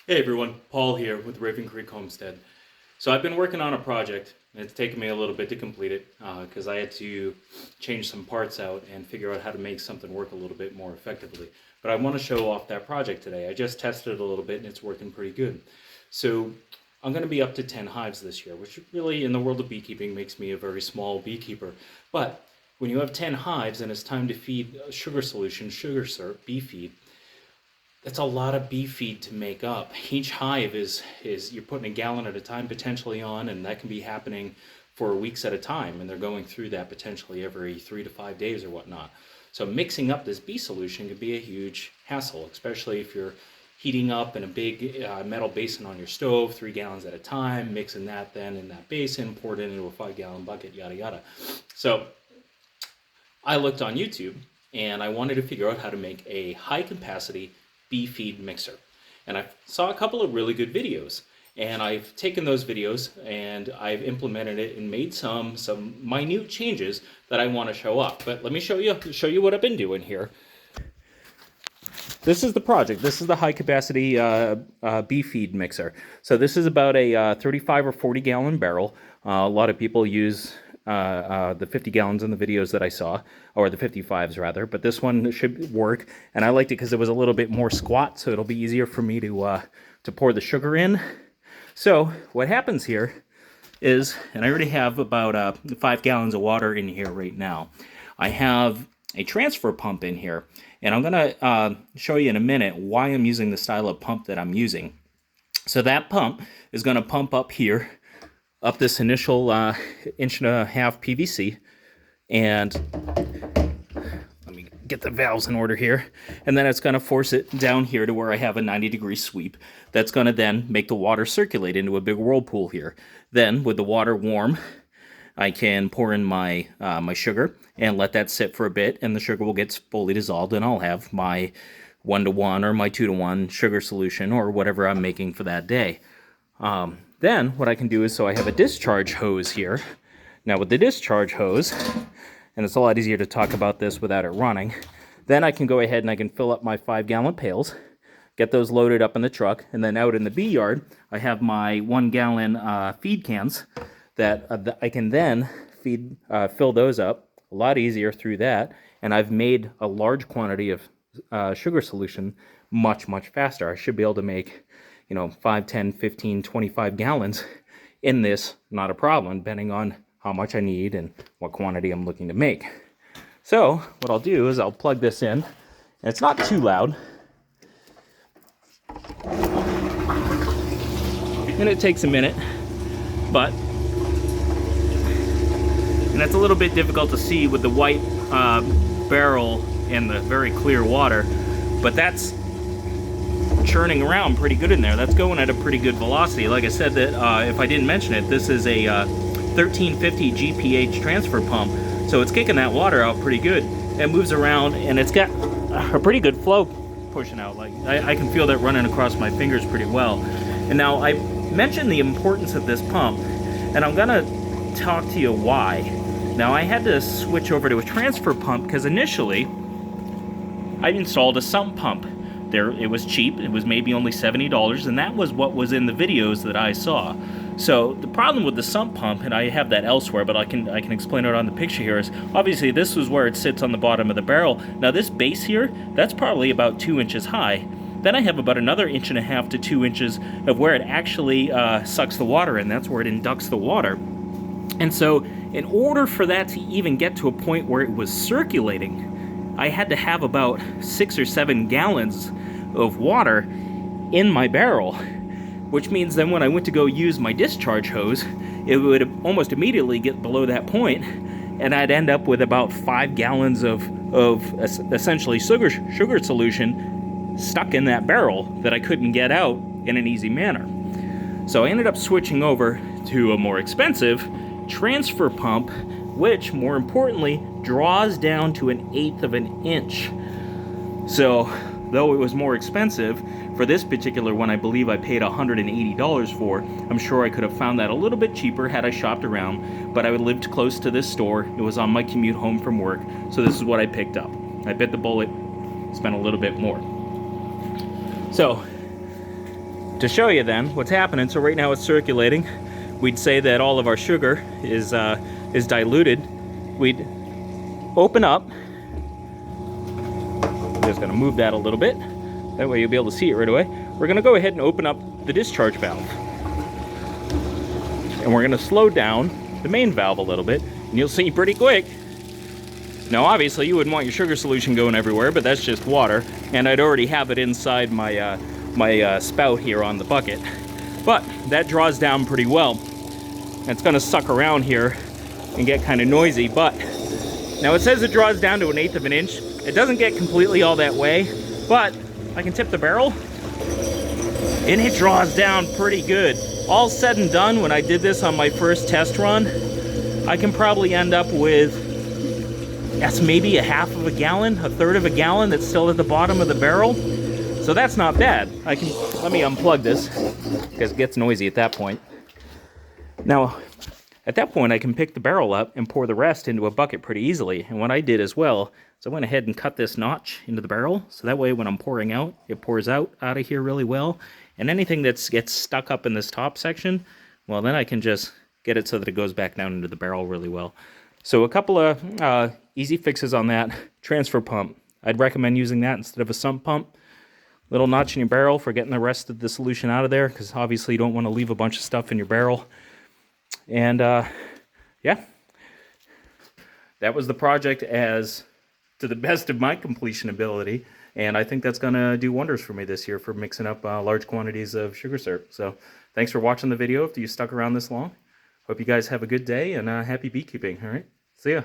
Hey everyone, Paul here with Raven Creek Homestead. So I've been working on a project, and it's taken me a little bit to complete it because I had to change some parts out and figure out how to make something work a little bit more effectively. But I want to show off that project today. I just tested it a little bit and it's working pretty good. So I'm going to be up to 10 hives this year, which really in the world of beekeeping makes me a very small beekeeper. But when you have 10 hives and it's time to feed a sugar solution, sugar syrup, bee feed, that's a lot of bee feed to make up. Each hive is you're putting a gallon at a time potentially on, and that can be happening for weeks at a time, and they're going through that potentially every 3 to 5 days or whatnot. So mixing up this bee solution could be a huge hassle, especially if you're heating up in a big metal basin on your stove, 3 gallons at a time, mixing that then in that basin, pour it into a 5-gallon bucket, yada yada. So I looked on YouTube and I wanted to figure out how to make a high capacity bee feed mixer. And I saw a couple of really good videos. And I've taken those videos and I've implemented it and made some minute changes that I want to show up. But let me show you what I've been doing here. This is the project. This is the high capacity bee feed mixer. So this is about a 35 or 40 gallon barrel. A lot of people use the 50 gallons in the videos that I saw, or the 55s rather, but this one should work, and I liked it because it was a little bit more squat, so it'll be easier for me to pour the sugar in. So what happens here is, and I already have about 5 gallons of water in here right now. I have a transfer pump in here, and I'm gonna show you in a minute why I'm using the style of pump that I'm using. So that pump is gonna pump up here, up this initial 1.5 inch PVC, and let me get the valves in order here, and then it's going to force it down here to where I have a 90-degree sweep. That's going to then make the water circulate into a big whirlpool here. Then with the water warm, I can pour in my my sugar and let that sit for a bit, and the sugar will get fully dissolved, and I'll have my 1-to-1 or my 2-to-1 sugar solution or whatever I'm making for that day. Then what I can do is, so I have a discharge hose here. Now with the discharge hose, and it's a lot easier to talk about this without it running, then I can go ahead and I can fill up my 5-gallon pails, get those loaded up in the truck, and then out in the bee yard, I have my 1-gallon feed cans that I can then fill those up a lot easier through that, and I've made a large quantity of sugar solution much faster. I should be able to make 5, 10, 15, 25 gallons in this, not a problem, depending on how much I need and what quantity I'm looking to make. So what I'll do is I'll plug this in, and it's not too loud, and it takes a minute, but, and it's a little bit difficult to see with the white barrel and the very clear water, but that's churning around pretty good in there. That's going at a pretty good velocity. Like I said, that if I didn't mention it, this is a 1350 GPH transfer pump, so it's kicking that water out pretty good. It moves around, and it's got a pretty good flow pushing out. Like I can feel that running across my fingers pretty well. And now I mentioned the importance of this pump, and I'm gonna talk to you why. Now I had to switch over to a transfer pump because initially I installed a sump pump. It was cheap. It was maybe only $70, and that was what was in the videos that I saw. So the problem with the sump pump, and I have that elsewhere, but I can explain it on the picture here, is obviously this is where it sits on the bottom of the barrel. Now this base here, that's probably about 2 inches high. Then I have about another 1.5 inches to 2 inches of where it actually sucks the water in. That's where it inducts the water. And so in order for that to even get to a point where it was circulating, I had to have about 6 or 7 gallons of water in my barrel, which means then when I went to go use my discharge hose, it would almost immediately get below that point, and I'd end up with about 5 gallons of essentially sugar solution stuck in that barrel that I couldn't get out in an easy manner. So I ended up switching over to a more expensive transfer pump, which more importantly draws down to 1/8 of an inch. So though it was more expensive, for this particular one I believe I paid $180 for. I'm sure I could have found that a little bit cheaper had I shopped around, but I lived close to this store. It was on my commute home from work, so this is what I picked up. I bit the bullet, spent a little bit more. So To show you then what's happening, so right now it's circulating. We'd say that all of our sugar is diluted. We'd open up. I'm just going to move that a little bit. That way you'll be able to see it right away. We're going to go ahead and open up the discharge valve. And we're going to slow down the main valve a little bit. And you'll see pretty quick. Now obviously you wouldn't want your sugar solution going everywhere, but that's just water. And I'd already have it inside my spout here on the bucket. But that draws down pretty well. And it's going to suck around here and get kind of noisy. But now it says it draws down to 1/8 of an inch. It doesn't get completely all that way, but I can tip the barrel and it draws down pretty good. All said and done, when I did this on my first test run, I can probably end up with, that's maybe 1/2 of a gallon, 1/3 of a gallon that's still at the bottom of the barrel. So that's not bad. Let me unplug this because it gets noisy at that point. Now, at that point, I can pick the barrel up and pour the rest into a bucket pretty easily. And what I did as well, so I went ahead and cut this notch into the barrel. So that way when I'm pouring out, it pours out of here really well. And anything that gets stuck up in this top section, well, then I can just get it so that it goes back down into the barrel really well. So a couple of easy fixes on that. Transfer pump. I'd recommend using that instead of a sump pump. Little notch in your barrel for getting the rest of the solution out of there, because obviously you don't want to leave a bunch of stuff in your barrel. And yeah, that was the project as to the best of my completion ability. And I think that's going to do wonders for me this year for mixing up large quantities of sugar syrup. So thanks for watching the video if you stuck around this long. Hope you guys have a good day and happy beekeeping. All right, see ya.